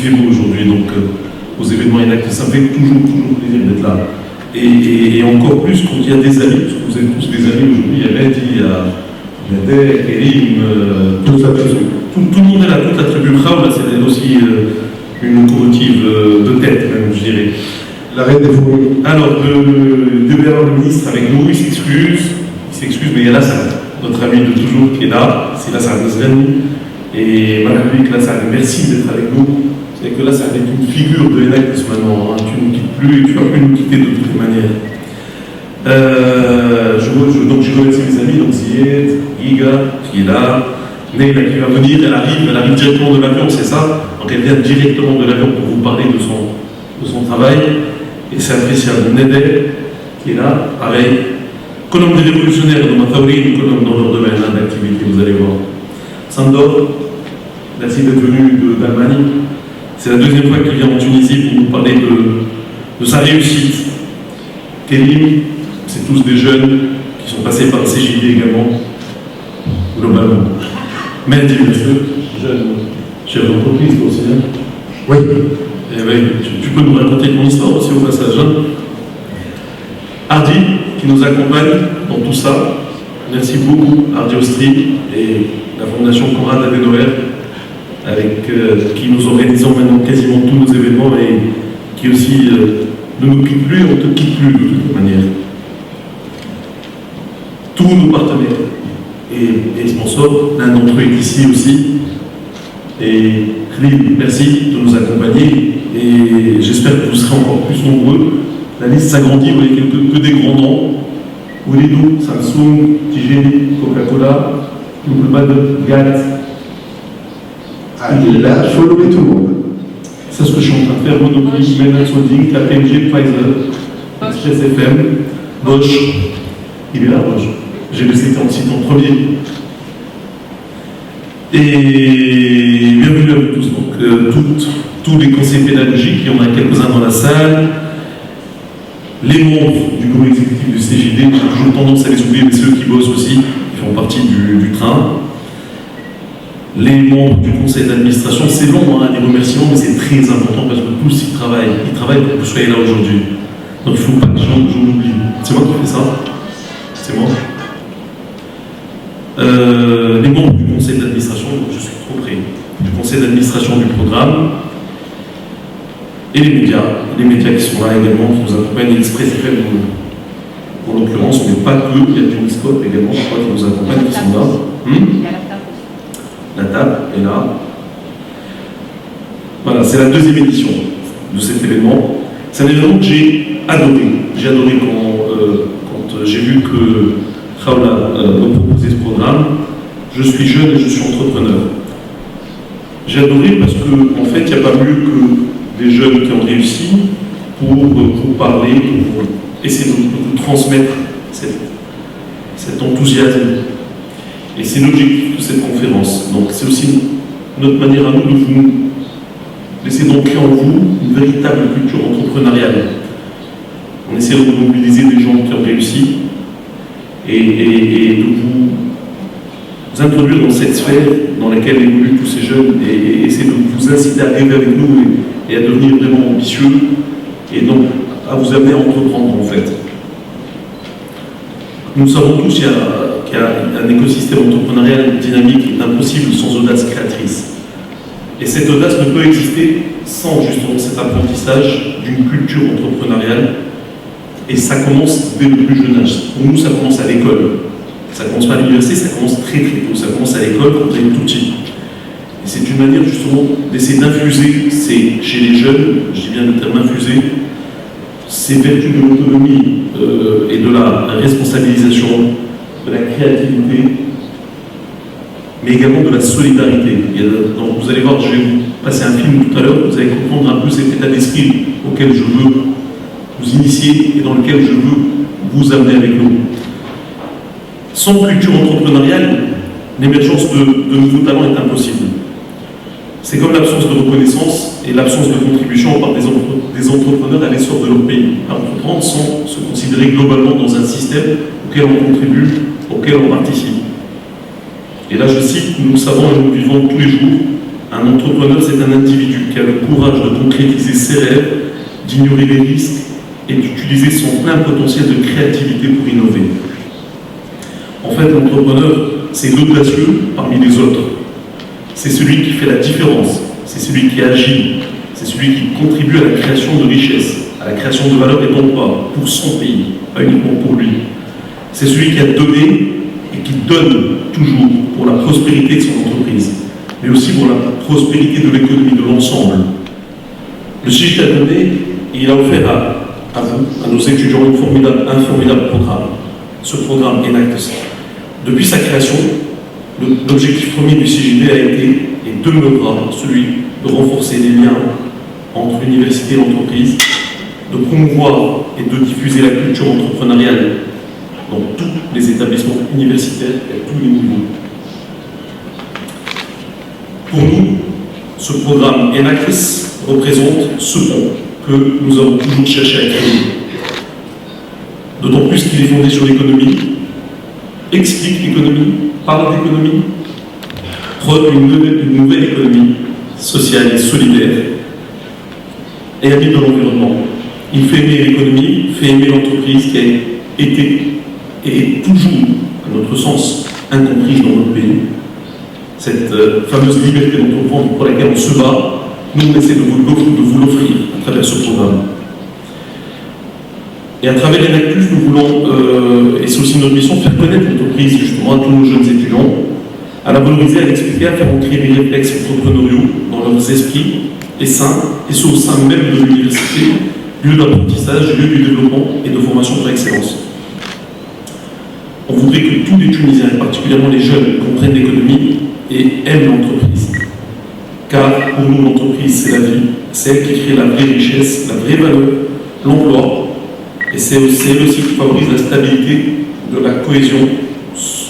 fait beau aujourd'hui, donc aux événements INAC, ça me fait toujours plaisir d'être là. Et encore plus quand il y a des amis, parce que vous êtes tous des amis aujourd'hui, il y a Mehdi, il y a Nader, Kerim, tout le monde est là, toute la tribu Khawla, c'est aussi une locomotive de tête, même, je dirais. La reine des fourmis. Alors, il devait y avoir le ministre avec nous, il s'excuse, mais il y a Lassad, notre ami de toujours qui est là, c'est Lassad Nazrani. Et Madame Lassad, merci d'être avec nous. C'est que Lassad est une figure de l'ENAC maintenant, hein. Tu ne quittes plus et tu vas plus nous quitter de toutes les manières. Donc je remercie mes amis, donc Zied, Giga, qui est là, Neila qui va venir, elle arrive directement de l'avion, c'est ça. Donc elle vient directement de l'avion pour vous parler de son travail. Et c'est appréciable. Neder, qui est là, pareil. Comme des révolutionnaires dans Mataouri, comme dans leur domaine d'activité, vous allez voir. Sandor, merci d'être venu d'Allemagne. C'est la deuxième fois qu'il vient en Tunisie pour nous parler de sa réussite. Kerim, c'est tous des jeunes qui sont passés par le CJD également, globalement. Mehdi, jeune chef d'entreprise aussi. Hein. Oui. Eh ben, tu peux nous raconter ton histoire aussi au passage. Hein. Hardy, qui nous accompagne dans tout ça. Merci beaucoup, Hardy Ostri et la Fondation Konrad Adenauer, avec qui nous organisons maintenant quasiment tous nos événements et qui aussi ne nous quitte plus, on ne te quitte plus de toute manière. Tous nos partenaires et sponsors, l'un d'entre eux est ici aussi. Et Khalid, merci de nous accompagner et j'espère que vous serez encore plus nombreux. La liste s'agrandit, vous voyez que des grands noms. Ouridou, Samsung, Tigeni, Coca-Cola, Youbelbad, GAT. Ah, là, il faut nommer tout le monde. C'est ce que je suis en train de faire. Monoprix, Menat Holding, KPMG, Pfizer, Express FM, Bosch. Il est là, Bosch. J'ai laissé en cite en premier. Et bienvenue à vous tous. Donc, tous les conseils pédagogiques, il y en a quelques-uns dans la salle. Les membres du bureau exécutif du CJD, j'ai toujours tendance à les oublier, mais ceux qui bossent aussi, qui font partie du train. Les membres du conseil d'administration, c'est long, hein, les remerciements, mais c'est très important parce que tous ils travaillent pour que vous soyez là aujourd'hui. Donc il ne faut pas que j'en oublie. C'est moi qui fais ça. C'est moi. Les membres du conseil d'administration, je suis trop près, du conseil d'administration du programme, et les médias qui sont là également, qui nous accompagnent, l'Express FM pour l'occurrence, mais pas que, il y a du Uniscope également, je crois, qui nous accompagnent, qui sont là. La table est là. Voilà, c'est la deuxième édition de cet événement. C'est un événement que j'ai adoré. J'ai adoré quand j'ai vu que Khawla me proposait ce programme. Je suis jeune et je suis entrepreneur. J'ai adoré parce qu'en fait, il n'y a pas mieux que des jeunes qui ont réussi pour parler, pour essayer de vous transmettre cet enthousiasme. Et c'est l'objectif de cette conférence. Donc c'est aussi notre manière à nous de vous laisser d'ancrer en vous une véritable culture entrepreneuriale. On essaie de mobiliser des gens qui ont réussi et de vous introduire dans cette sphère dans laquelle évoluent tous ces jeunes et essayer de vous inciter à arriver avec nous et à devenir vraiment ambitieux et donc à vous amener à entreprendre en fait. Nous savons tous qu'il y a un écosystème entrepreneurial dynamique est impossible sans audace créatrice. Et cette audace ne peut exister sans justement cet apprentissage d'une culture entrepreneuriale. Et ça commence dès le plus jeune âge. Pour nous, ça commence à l'école. Ça commence pas à l'université, ça commence très très tôt. Ça commence à l'école quand on est tout petit. Et c'est une manière justement d'essayer d'infuser chez les jeunes, je dis bien le terme infuser, ces vertus de l'autonomie et de la responsabilisation, de la créativité, mais également de la solidarité. Donc vous allez voir, je vais vous passer un film tout à l'heure, vous allez comprendre un peu cet état d'esprit auquel je veux vous initier et dans lequel je veux vous amener avec nous. Sans culture entrepreneuriale, l'émergence de nouveaux talents est impossible. C'est comme l'absence de reconnaissance et l'absence de contribution par des entrepreneurs à l'essor de leur pays. Entreprendre sans se considérer globalement dans un système auquel on contribue, auquel on participe. Et là, je cite, nous savons et nous vivons tous les jours Un entrepreneur, c'est un individu qui a le courage de concrétiser ses rêves, d'ignorer les risques et d'utiliser son plein potentiel de créativité pour innover. En fait, l'entrepreneur, c'est l'audacieux parmi les autres. C'est celui qui fait la différence, c'est celui qui agit, c'est celui qui contribue à la création de richesses, à la création de valeur et d'emplois pour son pays, pas uniquement pour lui. C'est celui qui a donné et qui donne toujours pour la prospérité de son entreprise, mais aussi pour la prospérité de l'économie, de l'ensemble. Le CIGID a donné et il a offert à vous, à nos étudiants, un formidable programme. Ce programme Enactus. Depuis sa création, l'objectif premier du CIGID a été et demeurera celui de renforcer les liens entre l'université et l'entreprise, de promouvoir et de diffuser la culture entrepreneuriale dans tous les établissements universitaires et à tous les niveaux. Pour nous, ce programme Enactus représente ce pont que nous avons toujours cherché à créer. D'autant plus qu'il est fondé sur l'économie, explique l'économie, parle d'économie, prône une nouvelle économie sociale et solidaire et amie de l'environnement. Il fait aimer l'économie, fait aimer l'entreprise qui a été et est toujours, à notre sens, incomprise dans notre pays. Cette fameuse liberté d'entreprendre pour laquelle on se bat, nous on essaie de vous l'offrir à travers ce programme. Et à travers Enactus, nous voulons, et c'est aussi notre mission, faire connaître l'entreprise justement à tous nos jeunes étudiants, à la valoriser, à l'expliquer, à faire entrer des réflexes entrepreneuriaux dans leurs esprits et sains, et ce au sein même de l'université, lieu d'apprentissage, lieu de développement et de formation par excellence. On voudrait que tous les Tunisiens, et particulièrement les jeunes, comprennent l'économie et aiment l'entreprise. Car pour nous, l'entreprise, c'est la vie, c'est elle qui crée la vraie richesse, la vraie valeur, l'emploi, et c'est elle aussi qui favorise la stabilité de la cohésion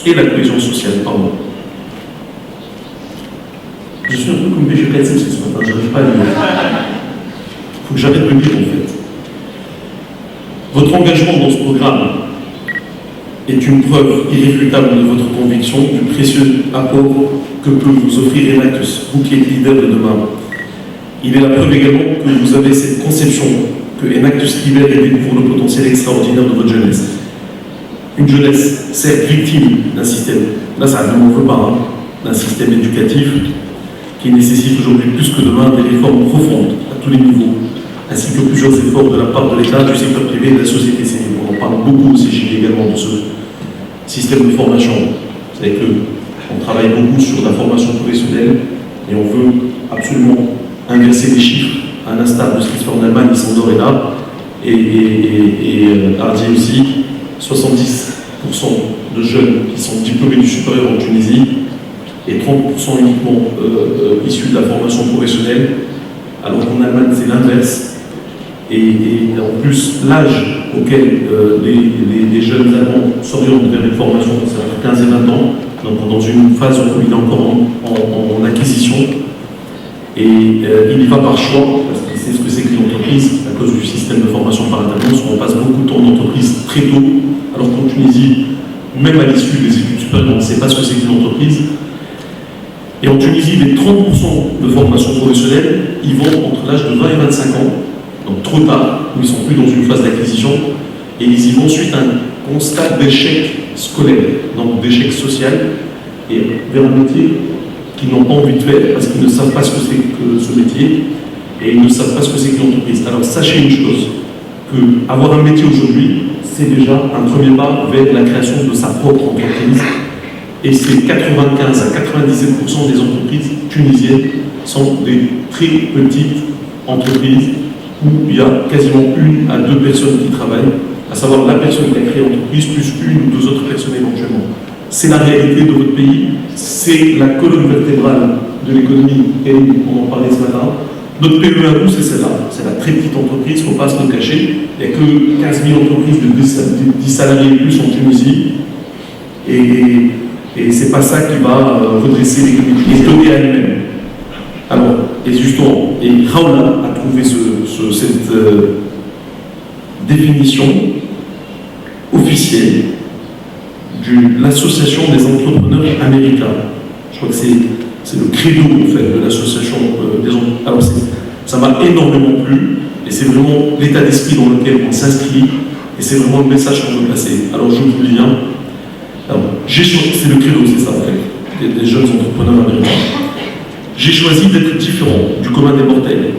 et la cohésion sociale. Pardon. Je suis un peu comme Béché Kassem ce matin, j'arrive pas à lire. Il faut que j'arrête de lire en fait. Votre engagement dans ce programme est une preuve irréfutable de votre conviction du précieux apport que peut vous offrir Enactus, vous qui êtes leader de demain. Il est la preuve également que vous avez cette conception que Enactus libère et découvre le potentiel extraordinaire de votre jeunesse. Une jeunesse, certes victime d'un système, là ça ne m'en veut pas, hein, d'un système éducatif qui nécessite aujourd'hui plus que demain des réformes profondes à tous les niveaux, ainsi que plusieurs efforts de la part de l'État, du secteur privé et de la société civile. On en parle beaucoup aussi également de ce système de formation. Vous savez qu'on travaille beaucoup sur la formation professionnelle et on veut absolument inverser les chiffres, à l'instar de ce qui se fait en Allemagne, Sandor est là, et Hardy aussi, 70% de jeunes qui sont diplômés du supérieur en Tunisie et 30% uniquement issus de la formation professionnelle, alors qu'en Allemagne c'est l'inverse. Et en plus, l'âge auquel les jeunes Allemands s'orientent vers les formations, c'est à 15 et 20 ans, donc dans une phase où il est encore en acquisition. Et il y va par choix, parce qu'il sait ce que c'est que l'entreprise, à cause du système de formation par alternance, où on passe beaucoup de temps d'entreprise très tôt, alors qu'en Tunisie, même à l'issue des études supérieures, on ne sait pas ce que c'est qu'une entreprise. Et en Tunisie, les 30% de formation professionnelle, ils vont entre l'âge de 20 et 25 ans, donc trop tard, où ils ne sont plus dans une phase d'acquisition, et ils y vont suite à un constat d'échec scolaire, donc d'échec social, et vers un métier qu'ils n'ont pas envie de faire parce qu'ils ne savent pas ce que c'est que ce métier et ils ne savent pas ce que c'est que l'entreprise. Alors sachez une chose, qu'avoir un métier aujourd'hui, c'est déjà un premier pas vers la création de sa propre entreprise. Et c'est 95 à 97% des entreprises tunisiennes sont des très petites entreprises où il y a quasiment 1 à 2 personnes qui travaillent, à savoir la personne qui a créé l'entreprise plus 1 ou 2 autres personnes éventuellement. C'est la réalité de votre pays, c'est la colonne vertébrale de l'économie, et on en parlait ce matin. Notre PME à nous, c'est celle-là. C'est la très petite entreprise, il ne faut pas se le cacher. Il n'y a que 15 000 entreprises de 10 salariés plus en Tunisie. Et c'est pas ça qui va redresser l'économie et donner à elle-même. Alors, et justement, Raoula a trouvé cette définition officielle de l'association des entrepreneurs américains. Je crois que c'est C'est le credo en fait de l'association des hommes. Alors ça m'a énormément plu et c'est vraiment l'état d'esprit dans lequel on s'inscrit et c'est vraiment le message qu'on veut passer. Alors je vous lis un. C'est le credo, c'est ça en fait, des jeunes entrepreneurs américains. J'ai choisi d'être différent du commun des mortels.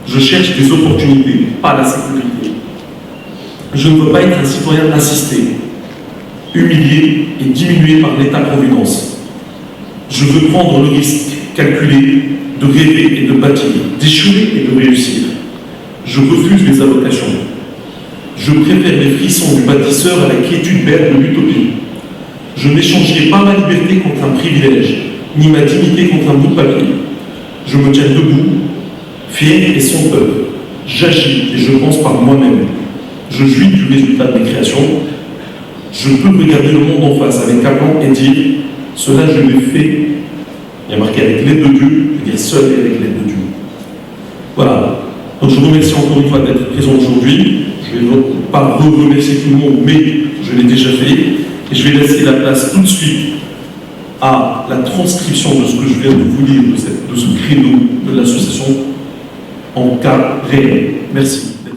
Je cherche des opportunités, pas la sécurité. Je ne veux pas être un citoyen assisté, humilié et diminué par l'État-providence. Je veux prendre le risque calculé de rêver et de bâtir, d'échouer et de réussir. Je refuse les allocations. Je préfère les frissons du bâtisseur à la quiétude belle de l'utopie. Je n'échangerai pas ma liberté contre un privilège, ni ma dignité contre un bout de papier. Je me tiens debout, fier et sans peur. J'agis et je pense par moi-même. Je jouis du résultat de mes créations. Je peux regarder le monde en face avec aplomb et dire « Cela je l'ai fait ». Il y a marqué avec l'aide de Dieu, je dis seul et avec l'aide de Dieu. Voilà. Donc je vous remercie encore une fois d'être présent aujourd'hui. Je ne vais pas remercier tout le monde, mais je l'ai déjà fait. Et je vais laisser la place tout de suite à la transcription de ce que je viens de vous lire, de ce credo de l'association en cas réel. Merci.